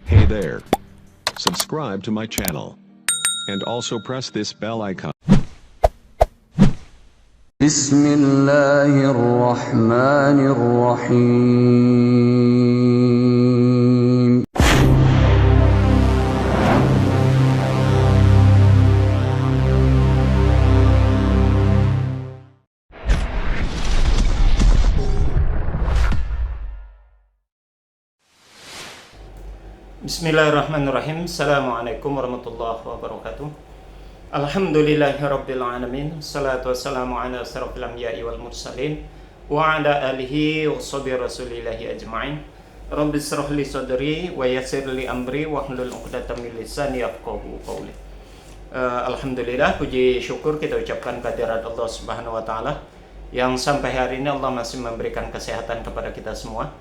Hey there. Subscribe to my channel. And also press this bell icon. بسم الله الرحمن الرحيم Bismillahirrahmanirrahim. Assalamualaikum warahmatullahi wabarakatuh. Alhamdulillahirabbil alamin. Salatu wassalamu ala asyrafil anbiya'i wal mursalin wa ala alihi wa sahbihi rasulillahi ajma'in. Rabbi shrah li sadri wa yassir li amri wa hlul 'uqdatam min lisani yafqahu qawli. Alhamdulillah, puji syukur kita ucapkan kehadirat Allah Subhanahu wa taala yang sampai hari ini Allah masih memberikan kesehatan kepada kita semua.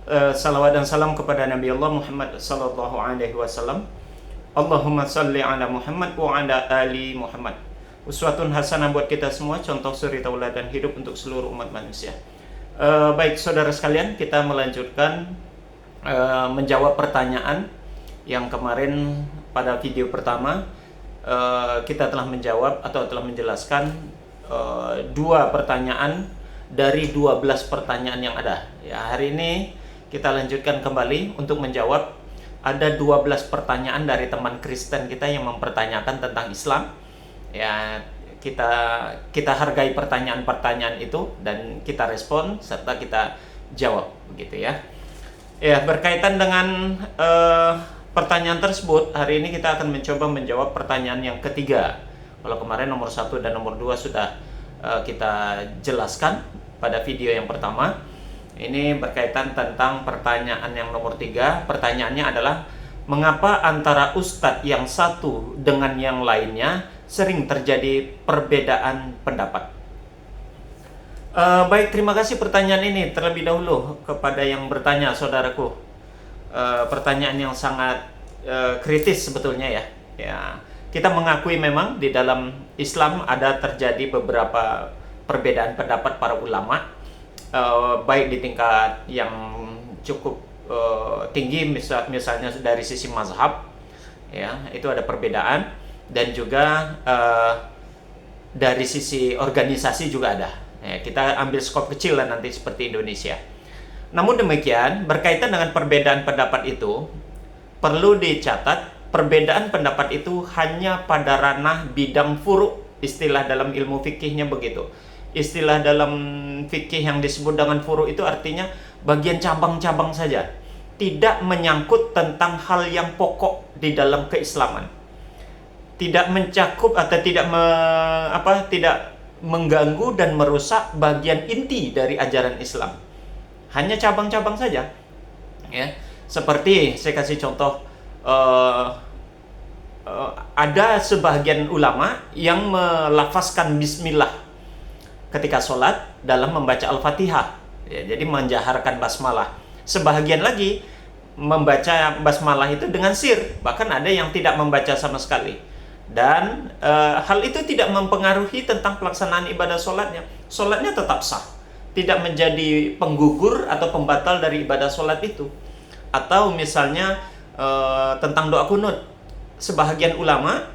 Salawat dan salam kepada Nabi Allah Muhammad sallallahu alaihi wasallam. Allahumma salli ala Muhammad wa ala ali Muhammad. Uswatun hasanah buat kita semua, contoh suri tauladan hidup untuk seluruh umat manusia. Baik saudara sekalian, kita melanjutkan menjawab pertanyaan yang kemarin pada video pertama kita telah menjawab atau telah menjelaskan 2 pertanyaan dari 12 pertanyaan yang ada. Ya, hari ini kita lanjutkan kembali untuk menjawab ada 12 pertanyaan dari teman Kristen kita yang mempertanyakan tentang Islam. Ya, kita hargai pertanyaan-pertanyaan itu dan kita respon serta kita jawab begitu ya. Ya, berkaitan dengan pertanyaan tersebut, hari ini kita akan mencoba menjawab pertanyaan yang ketiga. Kalau kemarin nomor 1 dan nomor 2 sudah kita jelaskan pada video yang pertama. Ini berkaitan tentang pertanyaan yang nomor 3. Pertanyaannya adalah, mengapa antara ustadz yang satu dengan yang lainnya sering terjadi perbedaan pendapat? Baik, terima kasih pertanyaan ini terlebih dahulu kepada yang bertanya, saudaraku. Pertanyaan yang sangat kritis sebetulnya ya. Kita mengakui memang di dalam Islam ada terjadi beberapa perbedaan pendapat para ulama. Baik di tingkat yang cukup tinggi, misalnya dari sisi mazhab, ya itu ada perbedaan, dan juga dari sisi organisasi juga ada. Ya, kita ambil skop kecil lah nanti seperti Indonesia. Namun demikian, berkaitan dengan perbedaan pendapat itu, perlu dicatat perbedaan pendapat itu hanya pada ranah bidang furu', istilah dalam ilmu fikihnya begitu. Istilah dalam fikih yang disebut dengan furu' itu artinya bagian cabang-cabang saja, tidak menyangkut tentang hal yang pokok di dalam keislaman, tidak mencakup atau tidak mengganggu dan merusak bagian inti dari ajaran Islam, hanya cabang-cabang saja. Ya, seperti saya kasih contoh, ada sebagian ulama yang melafazkan bismillah ketika sholat dalam membaca Al-Fatihah, ya, jadi menjaharkan basmalah. Sebahagian lagi membaca basmalah itu dengan sir, bahkan ada yang tidak membaca sama sekali. Dan hal itu tidak mempengaruhi tentang pelaksanaan ibadah sholatnya. Sholatnya tetap sah, tidak menjadi penggugur atau pembatal dari ibadah sholat itu. Atau misalnya tentang doa kunut, sebahagian ulama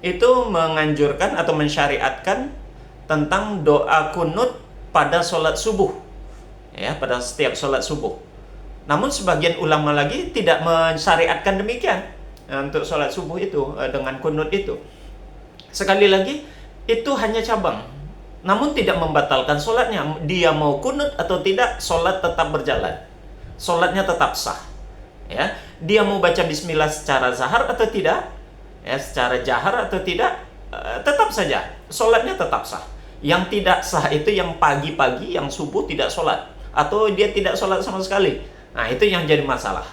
itu menganjurkan atau mensyariatkan tentang doa kunut pada sholat subuh, ya, pada setiap sholat subuh. Namun sebagian ulama lagi tidak mensyariatkan demikian untuk sholat subuh itu dengan kunut itu. Sekali lagi, itu hanya cabang, namun tidak membatalkan sholatnya. Dia mau kunut atau tidak, sholat tetap berjalan, sholatnya tetap sah. Ya, dia mau baca bismillah secara zahar atau tidak, ya, secara jahar atau tidak, tetap saja sholatnya tetap sah. Yang tidak sah itu yang pagi-pagi, yang subuh tidak sholat, atau dia tidak sholat sama sekali. Nah, itu yang jadi masalah.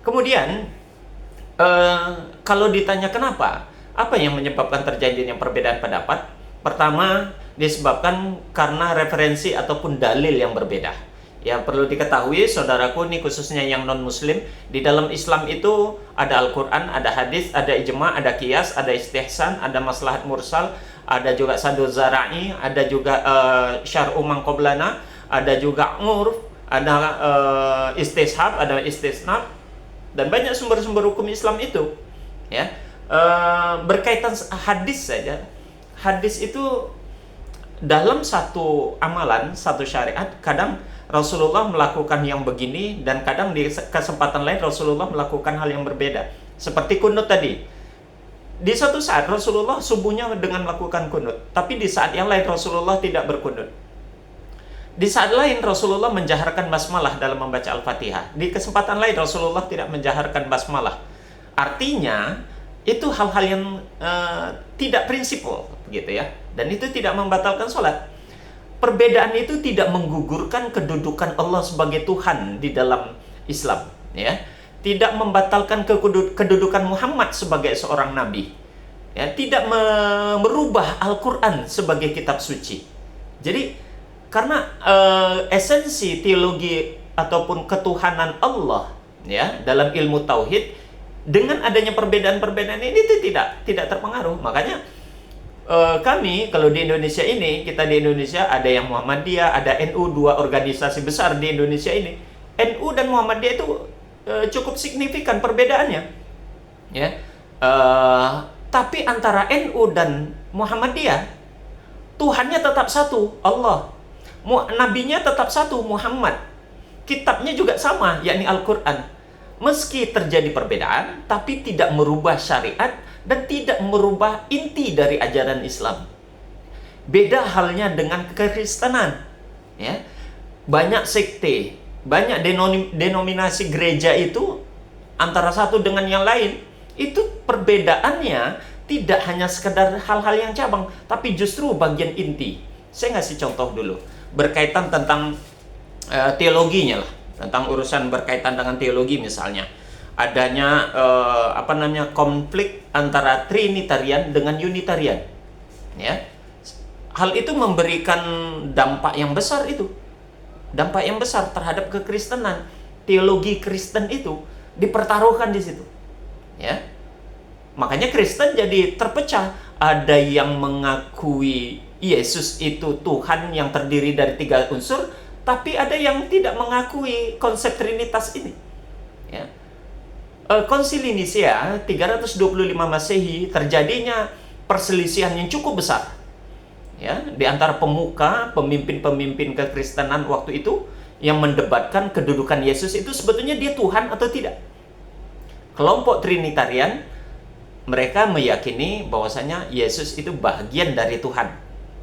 Kemudian, kalau ditanya kenapa, apa yang menyebabkan terjadinya perbedaan pendapat? Pertama, disebabkan karena referensi ataupun dalil yang berbeda. Ya, perlu diketahui, saudaraku, ini khususnya yang non-muslim, di dalam Islam itu ada Al-Quran, ada hadis, ada ijma', ada qiyas, ada istihsan, ada maslahat mursal, ada juga sadul zara'i, ada juga syar'u man qablana, ada juga urf, ada istishab, ada istisnab, dan banyak sumber-sumber hukum Islam itu, ya, berkaitan hadis saja. Hadis itu dalam satu amalan, satu syariat, kadang Rasulullah melakukan yang begini, dan kadang di kesempatan lain Rasulullah melakukan hal yang berbeda. Seperti kunut tadi. Di suatu saat Rasulullah subuhnya dengan melakukan kunut, tapi di saat yang lain Rasulullah tidak berkunut. Di saat lain Rasulullah menjaharkan basmalah dalam membaca Al-Fatihah. Di kesempatan lain Rasulullah tidak menjaharkan basmalah. Artinya itu hal-hal yang tidak prinsipal, gitu ya. Dan itu tidak membatalkan sholat. Perbedaan itu tidak menggugurkan kedudukan Allah sebagai Tuhan di dalam Islam, ya. Tidak membatalkan kedudukan Muhammad sebagai seorang nabi, ya. Tidak merubah Al-Quran sebagai kitab suci. Jadi karena esensi teologi ataupun ketuhanan Allah, ya, dalam ilmu tauhid, dengan adanya perbedaan-perbedaan ini itu tidak terpengaruh. Makanya kami kalau di Indonesia ini, kita di Indonesia ada yang Muhammadiyah, ada NU, dua organisasi besar di Indonesia ini. NU dan Muhammadiyah itu cukup signifikan perbedaannya, ya. Tapi antara NU dan Muhammadiyah, Tuhannya tetap satu, Allah. Nabinya tetap satu, Muhammad. Kitabnya juga sama, yakni Al-Quran. Meski terjadi perbedaan, tapi tidak merubah syariat dan tidak merubah inti dari ajaran Islam. Beda halnya dengan kekristenan, ya. Banyak sekte, banyak denominasi gereja itu antara satu dengan yang lain, itu perbedaannya tidak hanya sekedar hal-hal yang cabang, tapi justru bagian inti. Saya ngasih contoh dulu, berkaitan tentang teologinya lah, tentang urusan berkaitan dengan teologi misalnya. Adanya konflik antara Trinitarian dengan Unitarian, ya. Hal itu memberikan dampak yang besar terhadap kekristenan. Teologi Kristen itu dipertaruhkan di situ, ya. Makanya Kristen jadi terpecah. Ada yang mengakui Yesus itu Tuhan yang terdiri dari 3 unsur, tapi ada yang tidak mengakui konsep Trinitas ini, ya. Konsili Nisea 325 Masehi terjadinya perselisihan yang cukup besar, ya, di antara pemuka, pemimpin-pemimpin kekristenan waktu itu yang mendebatkan kedudukan Yesus itu sebetulnya dia Tuhan atau tidak. Kelompok Trinitarian, mereka meyakini bahwasanya Yesus itu bagian dari Tuhan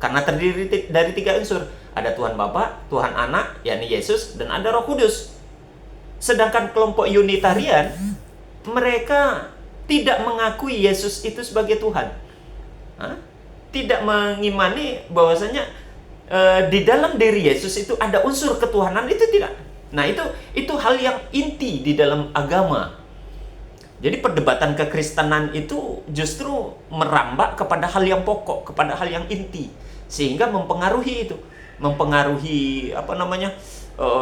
karena terdiri dari 3 unsur. Ada Tuhan Bapa, Tuhan Anak, yakni Yesus, dan ada Roh Kudus. Sedangkan kelompok Unitarian, mereka tidak mengakui Yesus itu sebagai Tuhan. Tidak mengimani bahwasanya di dalam diri Yesus itu ada unsur ketuhanan, itu tidak. Nah, itu hal yang inti di dalam agama. Jadi perdebatan kekristenan itu justru merambah kepada hal yang pokok, kepada hal yang inti, sehingga mempengaruhi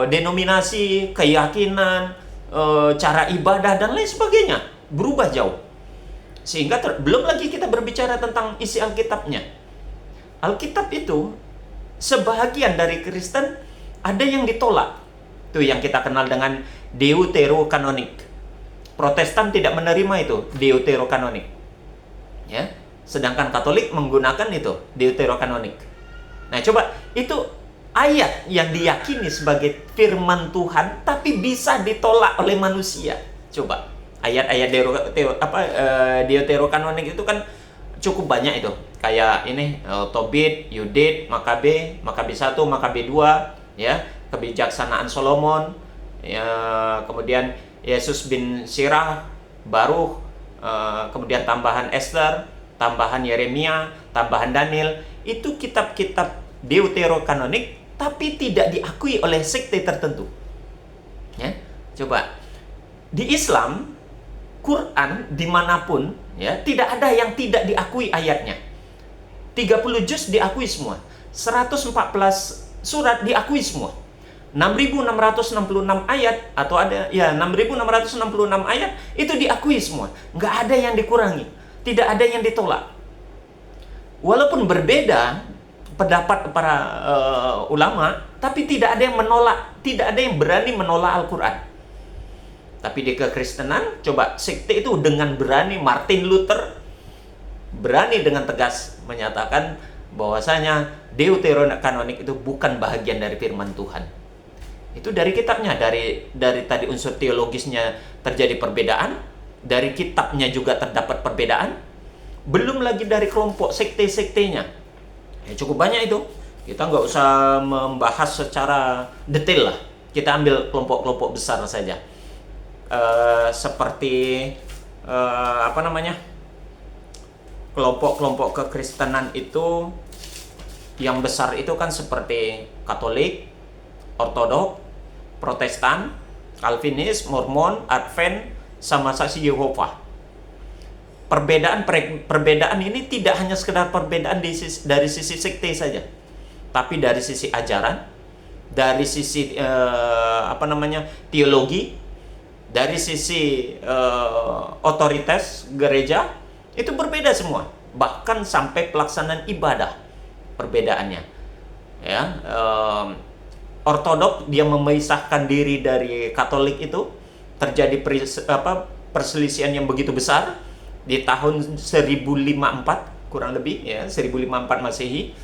denominasi, keyakinan, cara ibadah dan lain sebagainya berubah jauh. Sehingga belum lagi kita berbicara tentang isi Alkitabnya. Alkitab itu sebahagian dari Kristen ada yang ditolak. Itu yang kita kenal dengan deuterokanonik. Protestan tidak menerima itu deuterokanonik, ya. Sedangkan Katolik menggunakan itu deuterokanonik. Nah, coba itu ayat yang diyakini sebagai firman Tuhan tapi bisa ditolak oleh manusia. Coba ayat-ayat deuterokanonik itu kan cukup banyak itu. Kayak ini Tobit, Yudit, Makabe 1, Makabe 2, ya, kebijaksanaan Solomon, ya, kemudian Yesus bin Sirah, Baruch, kemudian tambahan Esther, tambahan Yeremia, tambahan Daniel. Itu kitab-kitab deuterokanonik tapi tidak diakui oleh sekte tertentu, ya. Coba di Islam, Quran dimanapun, ya, tidak ada yang tidak diakui ayatnya. 30 juz diakui semua, 114 surat diakui semua, 6.666 ayat atau ada ya 6.666 ayat itu diakui semua, nggak ada yang dikurangi, tidak ada yang ditolak. Walaupun berbeda pendapat para ulama, tapi tidak ada yang menolak, tidak ada yang berani menolak Al-Quran. Tapi di kekristenan, coba sekte itu dengan berani, Martin Luther berani dengan tegas menyatakan bahwasanya Deuterokanonik itu bukan bahagian dari firman Tuhan. Itu dari kitabnya, dari tadi unsur teologisnya terjadi perbedaan, dari kitabnya juga terdapat perbedaan, belum lagi dari kelompok sekte-sektenya. Ya cukup banyak itu. Kita nggak usah membahas secara detail lah. Kita ambil kelompok-kelompok besar saja. Seperti kelompok-kelompok kekristenan itu yang besar itu kan seperti Katolik, Ortodok, Protestan, Calvinis, Mormon, Advent, sama Saksi Yehova. Perbedaan ini tidak hanya sekedar perbedaan dari sisi sekte saja, tapi dari sisi ajaran, dari sisi teologi, dari sisi otoritas gereja, itu berbeda semua. Bahkan sampai pelaksanaan ibadah perbedaannya. Ya, Ortodok dia memisahkan diri dari Katolik, itu terjadi perselisihan yang begitu besar di tahun 1054 kurang lebih ya, 1054 Masehi.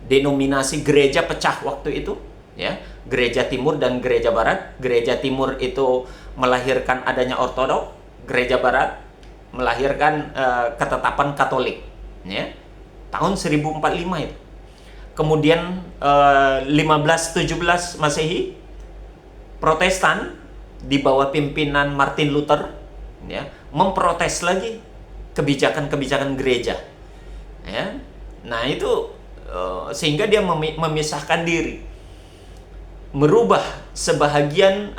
Denominasi gereja pecah waktu itu ya, gereja timur dan gereja barat. Gereja timur itu melahirkan adanya Ortodok, gereja barat melahirkan ketetapan Katolik ya. Tahun 1045 itu. Kemudian 1517 Masehi, Protestan di bawah pimpinan Martin Luther ya, memprotes lagi kebijakan-kebijakan gereja ya. Nah itu sehingga dia memisahkan diri, merubah sebahagian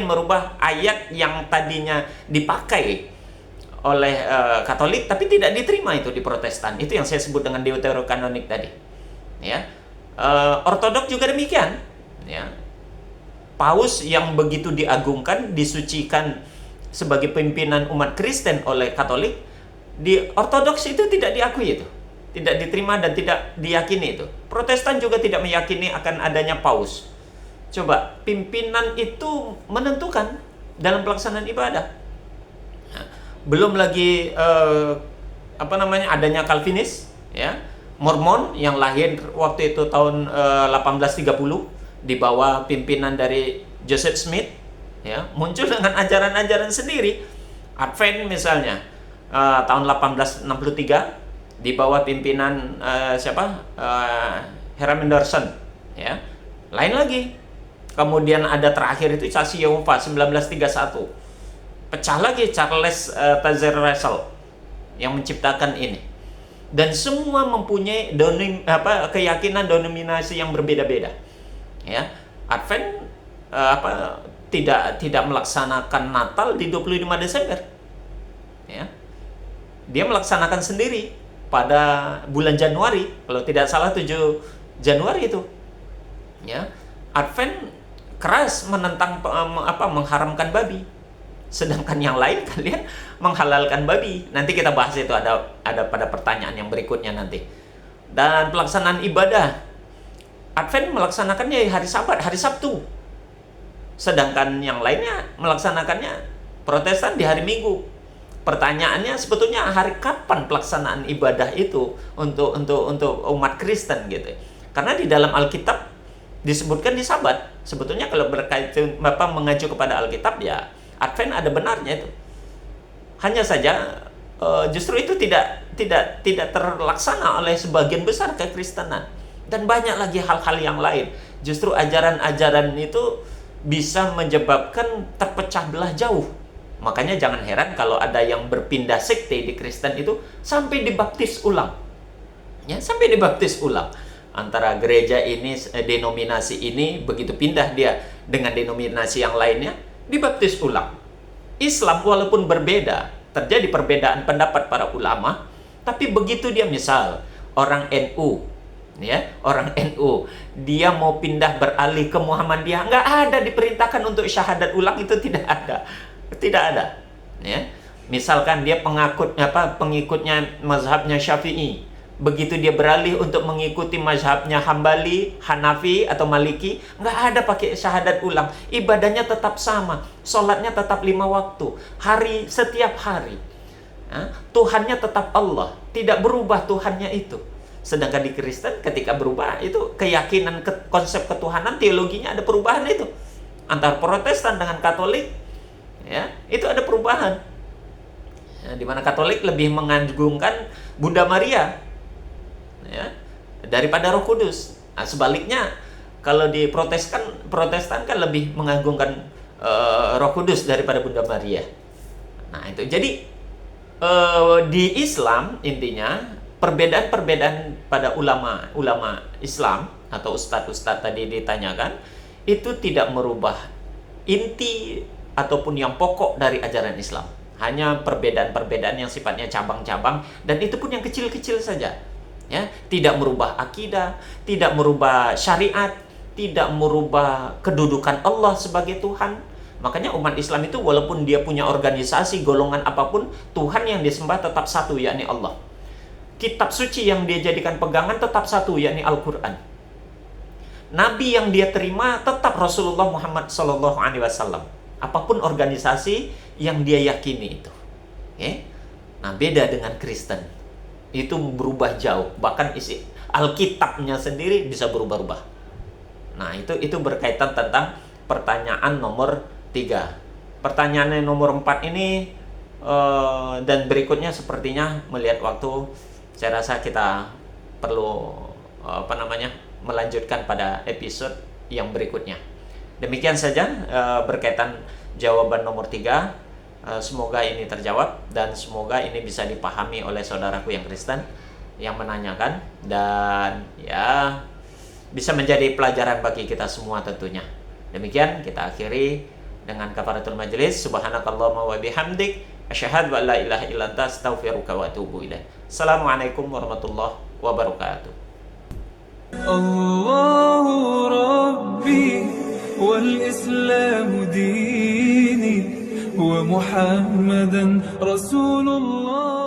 merubah ayat yang tadinya dipakai oleh Katolik tapi tidak diterima itu di Protestan. Itu yang saya sebut dengan Deuterokanonik tadi ya. Ortodok juga demikian ya. Paus yang begitu diagungkan, disucikan sebagai pimpinan umat Kristen oleh Katolik, di Ortodoks itu tidak diakui itu, tidak diterima dan tidak diyakini itu. Protestan juga tidak meyakini akan adanya Paus. Coba, pimpinan itu menentukan dalam pelaksanaan ibadah. Nah, belum lagi adanya Calvinis ya, Mormon yang lahir waktu itu tahun 1830 di bawah pimpinan dari Joseph Smith ya, muncul dengan ajaran-ajaran sendiri. Advent misalnya tahun 1863 di bawah pimpinan Hiram Anderson ya. Lain lagi. Kemudian ada terakhir itu Saksi Yehova 1931. Pecah lagi Charles Taze Russell yang menciptakan ini. Dan semua mempunyai keyakinan denominasi yang berbeda-beda. Ya, Advent tidak melaksanakan Natal di 25 Desember. Ya. Dia melaksanakan sendiri pada bulan Januari, kalau tidak salah 7 Januari itu. Ya. Advent keras menentang mengharamkan babi. Sedangkan yang lain kalian menghalalkan babi. Nanti kita bahas itu, ada pada pertanyaan yang berikutnya nanti. Dan pelaksanaan ibadah, Advent melaksanakannya hari Sabat, hari Sabtu. Sedangkan yang lainnya melaksanakannya Protestan di hari Minggu. Pertanyaannya sebetulnya hari kapan pelaksanaan ibadah itu untuk umat Kristen gitu. Karena di dalam Alkitab disebutkan di Sabat. Sebetulnya kalau berkaitan mengacu kepada Alkitab ya Advent ada benarnya itu. Hanya saja justru itu tidak terlaksana oleh sebagian besar kekristenan. Dan banyak lagi hal-hal yang lain. Justru ajaran-ajaran itu bisa menyebabkan terpecah belah jauh. Makanya jangan heran kalau ada yang berpindah sekte di Kristen itu sampai dibaptis ulang. Ya, sampai dibaptis ulang. Antara gereja ini, denominasi ini, begitu pindah dia dengan denominasi yang lainnya, dibaptis ulang. Islam walaupun berbeda, terjadi perbedaan pendapat para ulama, tapi begitu dia misal orang NU, ya, orang NU, dia mau pindah beralih ke Muhammadiyah, nggak ada diperintahkan untuk syahadat ulang, itu tidak ada, ya. Misalkan dia pengikutnya mazhabnya Syafi'i, begitu dia beralih untuk mengikuti mazhabnya Hambali, Hanafi, atau Maliki, nggak ada pakai syahadat ulang. Ibadahnya tetap sama, sholatnya tetap 5 waktu, setiap hari. Tuhannya tetap Allah, tidak berubah Tuhannya itu. Sedangkan di Kristen ketika berubah, itu keyakinan konsep ketuhanan, teologinya ada perubahan itu. Antara Protestan dengan Katolik, ya, itu ada perubahan. Di mana Katolik lebih mengagungkan Bunda Maria, ya, daripada Roh Kudus. Nah, sebaliknya kalau di Protestan kan lebih mengagungkan Roh Kudus daripada Bunda Maria. Nah, itu jadi di Islam intinya perbedaan-perbedaan pada ulama Islam atau ustadz-ustadz tadi ditanyakan itu tidak merubah inti ataupun yang pokok dari ajaran Islam. Hanya perbedaan-perbedaan yang sifatnya cabang-cabang, dan itu pun yang kecil-kecil saja. Ya, tidak merubah akidah, tidak merubah syariat, tidak merubah kedudukan Allah sebagai Tuhan. Makanya umat Islam itu walaupun dia punya organisasi, golongan apapun, Tuhan yang disembah tetap satu, yakni Allah. Kitab suci yang dia jadikan pegangan tetap satu, yakni Al-Quran. Nabi yang dia terima tetap Rasulullah Muhammad SAW. Apapun organisasi yang dia yakini itu. Okay? Nah, beda dengan Kristen. Itu berubah jauh. Bahkan isi Alkitabnya sendiri bisa berubah-ubah. Nah, itu berkaitan tentang pertanyaan nomor 3. Pertanyaan nomor 4 ini dan berikutnya sepertinya melihat waktu, saya rasa kita perlu melanjutkan pada episode yang berikutnya. Demikian saja berkaitan jawaban nomor 3. Semoga ini terjawab dan semoga ini bisa dipahami oleh saudaraku yang Kristen yang menanyakan, dan ya bisa menjadi pelajaran bagi kita semua tentunya. Demikian kita akhiri dengan kafaratul majelis. Subhanakallahumma wa bihamdik, asyhadu an la ilaha illa anta, astaghfiruka wa atubu ilaik. Assalamualaikum warahmatullahi wabarakatuh. Allahu Rabbi wal Islam dini wa Muhammadan Rasulullah.